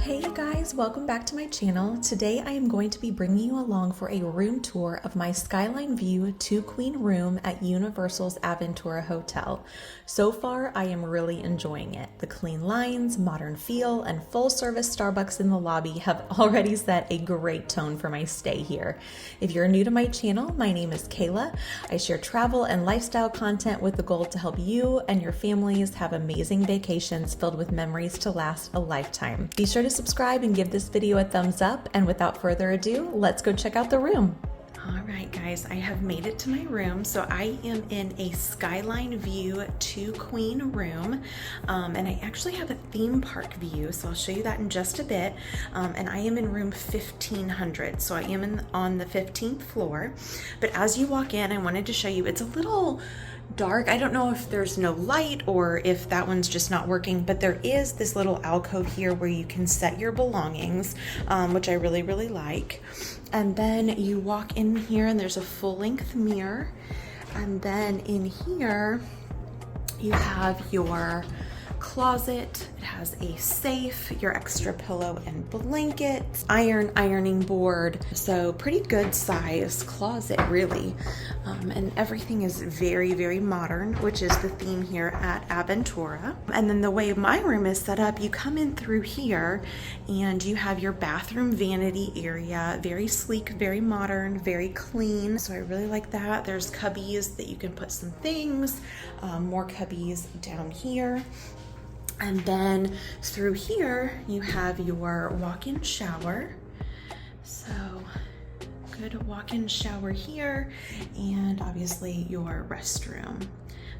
Hey you guys, welcome back to my channel. Today I am going to be bringing you along for a room tour of my Skyline View 2-queen room at Universal's Aventura Hotel. So far, I am really enjoying it. The clean lines, modern feel, and full-service Starbucks in the lobby have already set a great tone for my stay here. If you're new to my channel, my name is Kayla. I share travel and lifestyle content with the goal to help you and your families have amazing vacations filled with memories to last a lifetime. Be sure to subscribe and give this video a thumbs up, and without further ado, let's go check out the room. All right, guys, I have made it to my room. So I am in a Skyline View 2-queen room, and I actually have a theme park view, so I'll show you that in just a bit. And I am in room 1500, so I am on the 15th floor. But as you walk in, I wanted to show you, it's a little dark. I don't know if there's no light or if that one's just not working, but there is this little alcove here where you can set your belongings, which I really like. And then you walk in here and there's a full-length mirror. And then in here, you have your closet. It has a safe, your extra pillow and blanket, ironing board. So pretty good size closet, really. And everything is very modern, which is the theme here at Aventura. And then the way my room is set up, you come in through here and you have your bathroom vanity area. Very sleek, very modern, very clean. So I really like that. There's cubbies that you can put some things, more cubbies down here. And then through here, you have your walk-in shower. So good walk-in shower here, and obviously your restroom.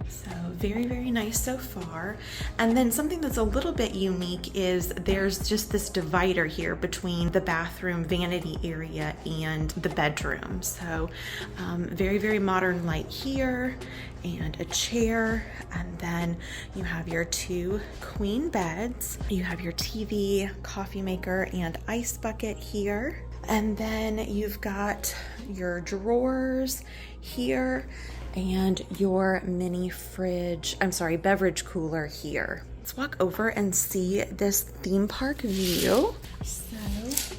So very nice so far. And then something that's a little bit unique is there's just this divider here between the bathroom vanity area and the bedroom. So very modern light here and a chair. And then you have your 2 queen beds. You have your TV, coffee maker, and ice bucket here. And then you've got your drawers here and your mini fridge, beverage cooler here. Let's walk over and see this theme park view. So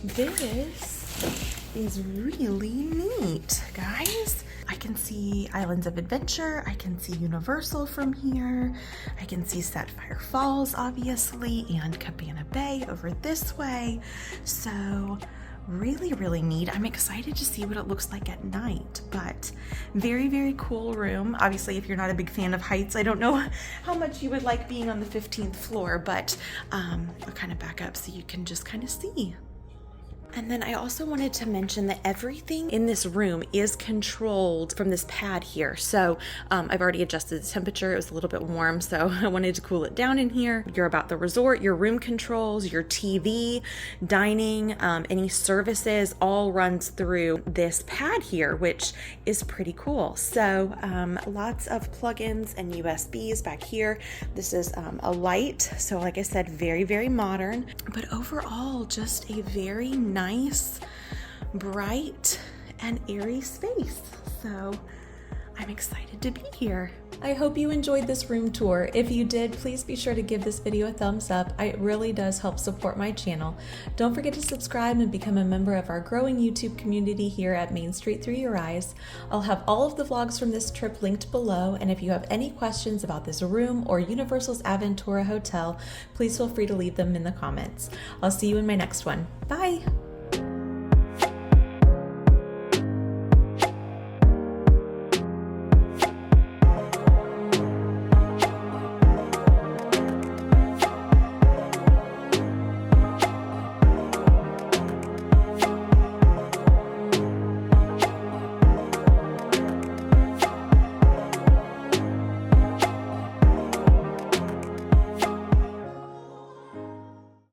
this is really neat, guys. I can see Islands of Adventure, I can see Universal from here, I can see Sapphire Falls, obviously, and Cabana Bay over this way. So really neat. I'm excited to see what it looks like at night, but very cool room. Obviously, if you're not a big fan of heights, I don't know how much you would like being on the 15th floor, but I'll kind of back up so you can just kind of see. And then I also wanted to mention that everything in this room is controlled from this pad here. So I've already adjusted the temperature. It was a little bit warm, so I wanted to cool it down in here. You're about the resort, your room controls, your TV, dining, any services all runs through this pad here, which is pretty cool. So lots of plugins and USBs back here. This is a light. So like I said, very modern, but overall just a very nice, bright, and airy space. So I'm excited to be here. I hope you enjoyed this room tour. If you did, please be sure to give this video a thumbs up. It really does help support my channel. Don't forget to subscribe and become a member of our growing YouTube community here at Main Street Through Your Eyes. I'll have all of the vlogs from this trip linked below, and if you have any questions about this room or Universal's Aventura Hotel, please feel free to leave them in the comments. I'll see you in my next one. Bye!